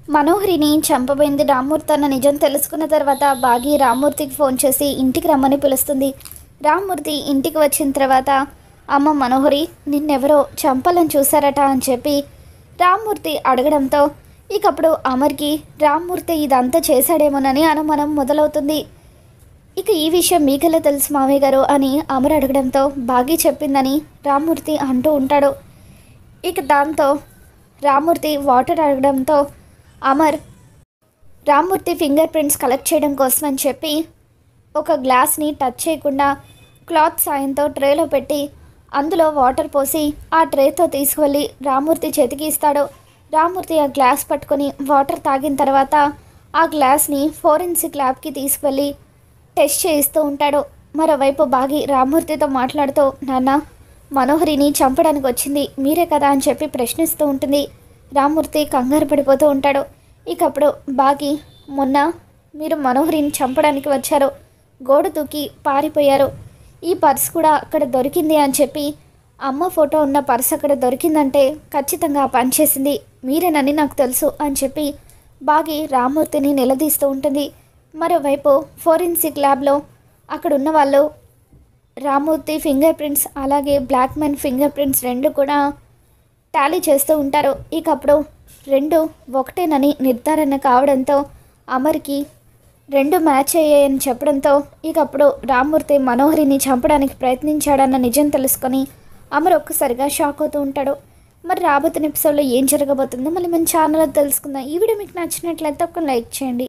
మనోహరిని చంపబోయింది రామ్మూర్తి అన్న నిజం తెలుసుకున్న తర్వాత బాగి రామ్మూర్తికి ఫోన్ చేసి ఇంటికి రమ్మని పిలుస్తుంది. రామ్మూర్తి ఇంటికి వచ్చిన తర్వాత అమ్మ మనోహరి నిన్నెవరో చంపాలని చూశారట అని చెప్పి రామ్మూర్తి అడగడంతో ఇకప్పుడు అమర్కి రామ్మూర్తి ఇదంతా చేశాడేమోనని అనుమానం మొదలవుతుంది. ఇక ఈ విషయం మీకెలా తెలుసు మామయ్య గారు అని అమర్ అడగడంతో బాగి చెప్పిందని రామ్మూర్తి అంటూ ఉంటాడు. ఇక దాంతో రామ్మూర్తి వాటర్ అడగడంతో Amar Rammurthy finger prints collect చేయడం కోసం అని చెప్పి ఒక గ్లాస్ని టచ్ చేయకుండా క్లాత్ సాయంతో ట్రేలో పెట్టి అందులో వాటర్ పోసి ఆ ట్రేతో తీసుకువెళ్ళి రామ్మూర్తి చేతికి ఇస్తాడు. రామ్మూర్తి ఆ గ్లాస్ పట్టుకొని వాటర్ తాగిన తర్వాత ఆ గ్లాస్ని ఫోరెన్సిక్ ల్యాబ్కి తీసుకువెళ్ళి టెస్ట్ చేయిస్తూ ఉంటాడు. మరోవైపు బాగి రామ్మూర్తితో మాట్లాడుతూ నాన్న మనోహరిని చంపడానికి వచ్చింది మీరే కదా అని చెప్పి ప్రశ్నిస్తూ ఉంటుంది. రామ్మూర్తి కంగారు పడిపోతూ ఉంటాడు. ఇకప్పుడు బాగి మొన్న మీరు మనోహరిని చంపడానికి వచ్చారు, గోడ దూకి పారిపోయారు, ఈ పర్స్ కూడా అక్కడ దొరికింది అని చెప్పి అమ్మ ఫోటో ఉన్న పర్స్ అక్కడ దొరికిందంటే ఖచ్చితంగా పనిచేసింది మీరేనని నాకు తెలుసు అని చెప్పి బాగి రామ్మూర్తిని నిలదీస్తూ ఉంటుంది. మరోవైపు ఫోరెన్సిక్ ల్యాబ్లో అక్కడ ఉన్న వాళ్ళు రామ్మూర్తి ఫింగర్ ప్రింట్స్ అలాగే బ్లాక్ మ్యాన్ ఫింగర్ ప్రింట్స్ రెండు కూడా టాలీ చేస్తూ ఉంటారు. ఇకప్పుడు రెండు ఒకటేనని నిర్ధారణ కావడంతో అమర్కి రెండు మ్యాచ్ అయ్యాయని చెప్పడంతో ఇకప్పుడు రామ్మూర్తి మనోహరిని చంపడానికి ప్రయత్నించాడన్న నిజం తెలుసుకొని అమర్ ఒక్కసారిగా షాక్ అవుతూ ఉంటాడు. మరి రాబోతున్న ఎపిసోడ్లో ఏం జరగబోతుందో మళ్ళీ మన ఛానల్లో తెలుసుకుందాం. ఈ వీడియో మీకు నచ్చినట్లయితే ఒక లైక్ చేయండి.